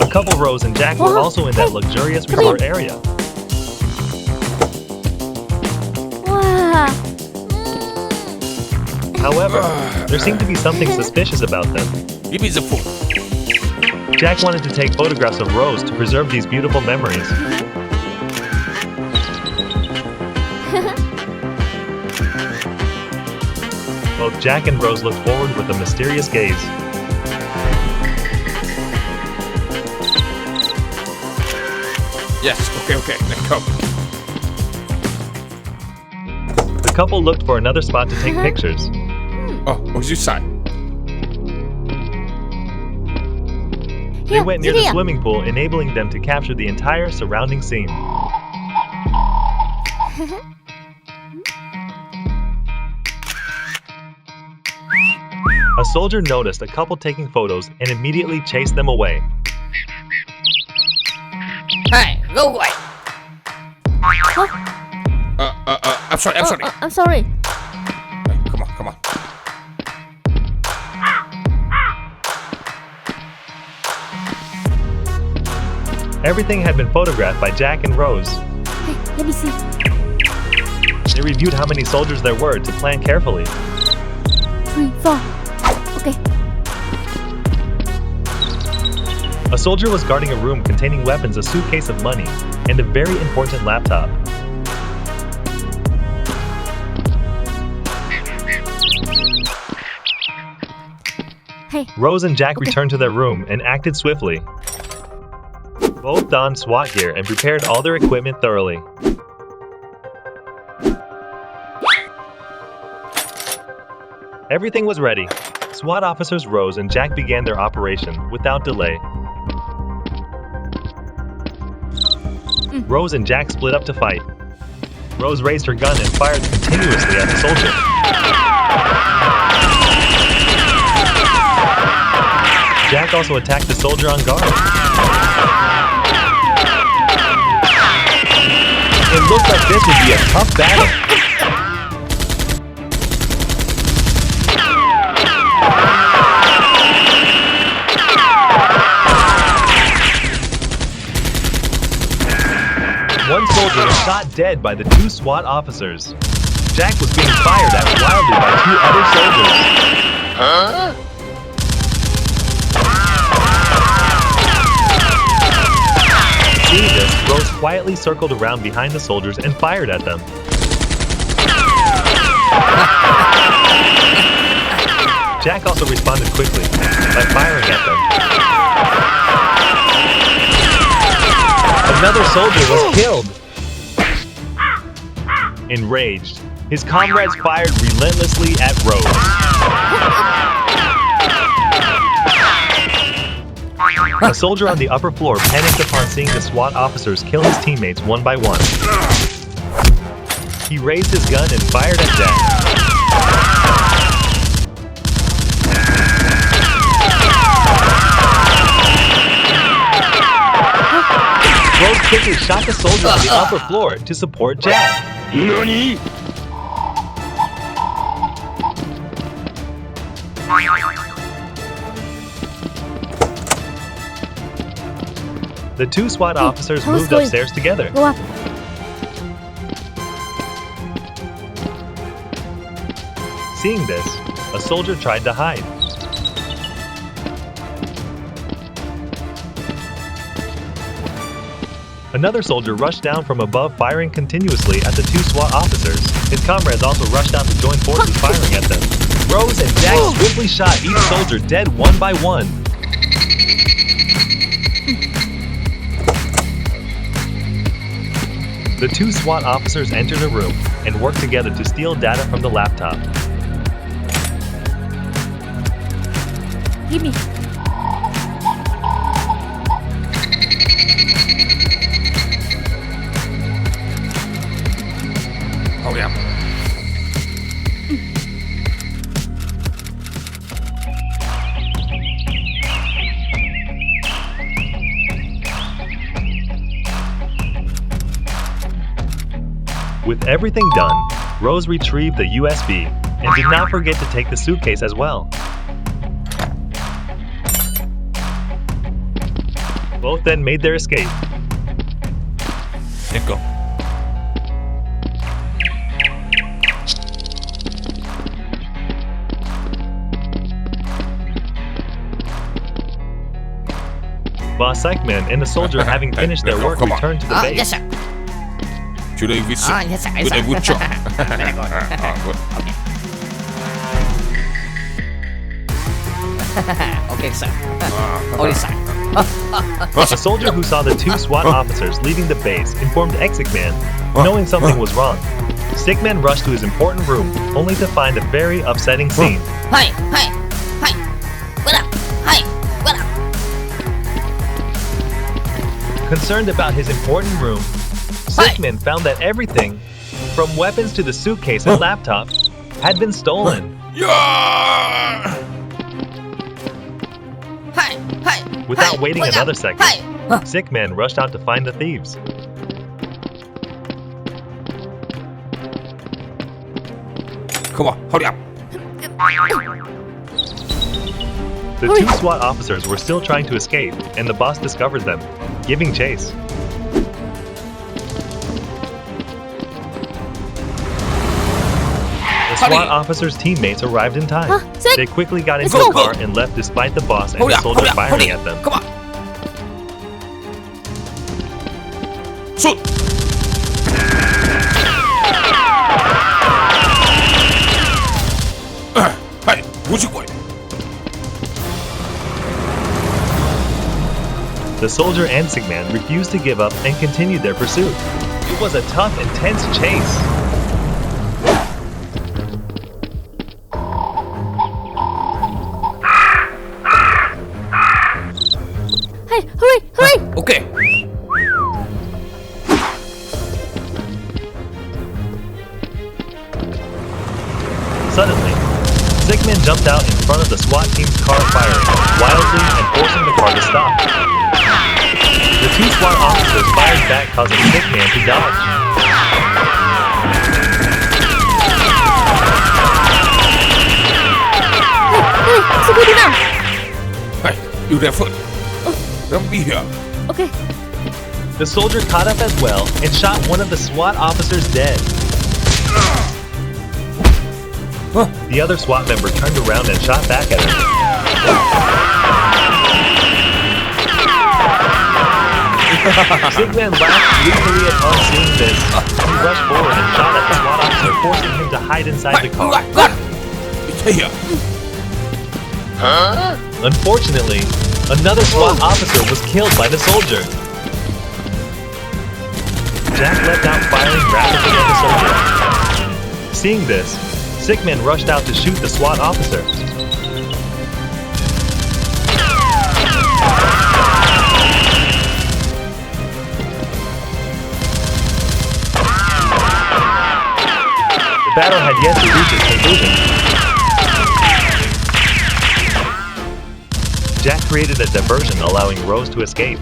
couple Rose and Jack were also in that luxurious resort area. Wow. However, there seemed to be something suspicious about them. Give me the phone. Jack wanted to take photographs of Rose to preserve these beautiful memories. Both Jack and Rose looked forward with a mysterious gaze. Yes, okay, let's go. The couple looked for another spot to take pictures. Oh, what's your side? They went near the swimming pool, enabling them to capture the entire surrounding scene. A soldier noticed a couple taking photos and immediately chased them away. Hey, go away! I'm sorry. I'm sorry. Hey, come on. Everything had been photographed by Jack and Rose. Hey, let me see. They reviewed how many soldiers there were to plan carefully. 3, 4. Okay. A soldier was guarding a room containing weapons, a suitcase of money, and a very important laptop. Hey. Rose and Jack returned to their room and acted swiftly. Both donned SWAT gear and prepared all their equipment thoroughly. Everything was ready. SWAT officers Rose and Jack began their operation without delay. Rose and Jack split up to fight. Rose raised her gun and fired continuously at the soldier. Jack also attacked the soldier on guard. It looked like this would be a tough battle. One soldier was shot dead by the 2 SWAT officers. Jack was being fired at wildly by 2 other soldiers. Seeing this, Rose quietly circled around behind the soldiers and fired at them. Jack also responded quickly by firing at them. Another soldier was killed. Enraged, his comrades fired relentlessly at Rose. A soldier on the upper floor panicked upon seeing the SWAT officers kill his teammates one by one. He raised his gun and fired at Jack. Rose quickly shot the soldier on the upper floor to support Jack. NANI?! The 2 SWAT officers moved upstairs together. Go up. Seeing this, a soldier tried to hide. Another soldier rushed down from above, firing continuously at the 2 SWAT officers. His comrades also rushed out to join forces firing at them. Rose and Jack swiftly shot each soldier dead one by one. The 2 SWAT officers entered a room and worked together to steal data from the laptop. Give me. Oh yeah. With everything done, Rose retrieved the USB and did not forget to take the suitcase as well. Both then made their escape. Let's go. Boss Xicman and the soldier, having finished their work, Come on. returned to the base. Yes, sir. Today we see. Yes, sir. Good, good job. Very good. Good. Okay, sir. Okay, sir. A soldier who saw the two SWAT officers leaving the base informed Xicman, knowing something was wrong. Xicman rushed to his important room, only to find a very upsetting scene. Hi, hi, hi. What up? Hi, what up? Concerned about his important room, Xicman found that everything, from weapons to the suitcase and laptop, had been stolen. Yeah! Hi, hi. Without hi, waiting what another up? second, Hi. Xicman rushed out to find the thieves. Come on, hurry up. The two SWAT officers were still trying to escape, and the boss discovered them, giving chase. The SWAT officers' teammates arrived in time. Zic! They quickly got Let's into a go. car and left despite the boss and Hurry the up, soldier hurry up, firing hurry at up. them. Come on. Shoot. Hey, where'd you go? The soldier and Xicman refused to give up and continued their pursuit. It was a tough, intense chase. Hey, hurry, hurry! Okay. Suddenly, Xicman jumped out in front of the SWAT team's car, firing wildly and forcing the car to stop. The two SWAT officers fired back, causing Xicman to dodge. Hurry, what's the good now? Hey, you there first. Don't be here. Okay, The soldier caught up as well and shot one of the SWAT officers dead. The other SWAT member turned around and shot back at him. Xicman laughed gleefully upon seeing this. He rushed forward and shot at the SWAT officer, forcing him to hide inside the car. Got it. It's here. Unfortunately, another SWAT officer was killed by the soldier. Jack leapt out, firing rapidly at the soldier. Seeing this, Xicman rushed out to shoot the SWAT officer. The battle had yet to reach its conclusion. Jack created a diversion, allowing Rose to escape.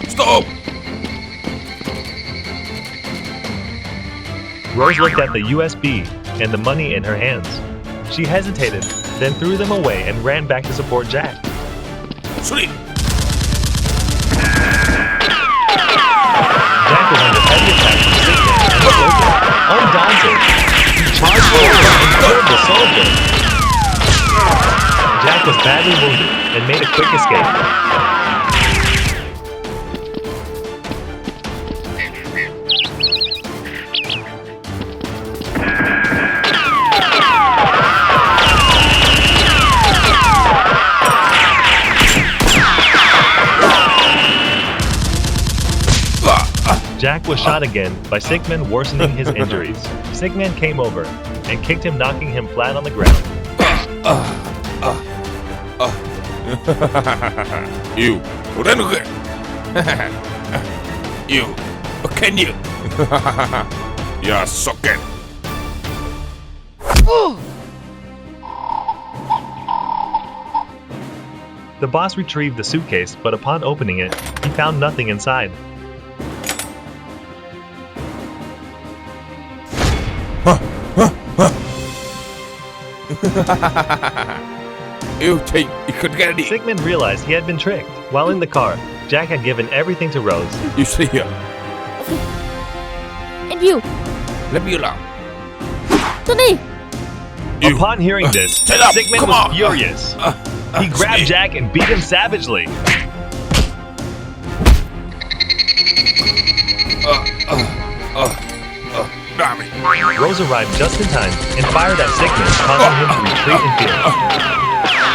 Stop. Rose looked at the USB and the money in her hands. She hesitated, then threw them away and ran back to support Jack. Sleep. Jack was under heavy attack from Xicman and the soldier. Undaunted, he charged forward and killed the soldier. Jack was badly wounded and made a quick escape. Jack was shot again by Xicman, worsening his injuries. Xicman came over and kicked him, knocking him flat on the ground. You. Run away. You. Can you? You're socket. The boss retrieved the suitcase, but upon opening it, he found nothing inside. Eu couldn't get it. Xicman realized he had been tricked. While in the car, Jack had given everything to Rose. You see here. And you, Let me alone. Tony. You. Upon hearing this, Shut up. Xicman Come was on. furious. He grabbed Jack and beat him savagely. Damn it. Rose arrived just in time and fired at Xicman, causing him to retreat in fear.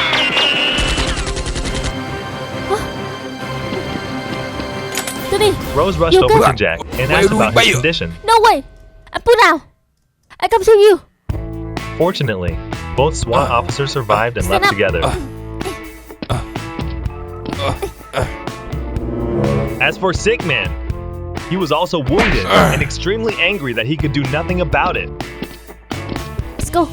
Tony, Rose rushed You over go. to Jack and asked about his condition. no way. I'm put out. I come save you. Fortunately, both SWAT officers survived and Stand left up. together. As for Xicman, he was also wounded and extremely angry that he could do nothing about it. Let's go.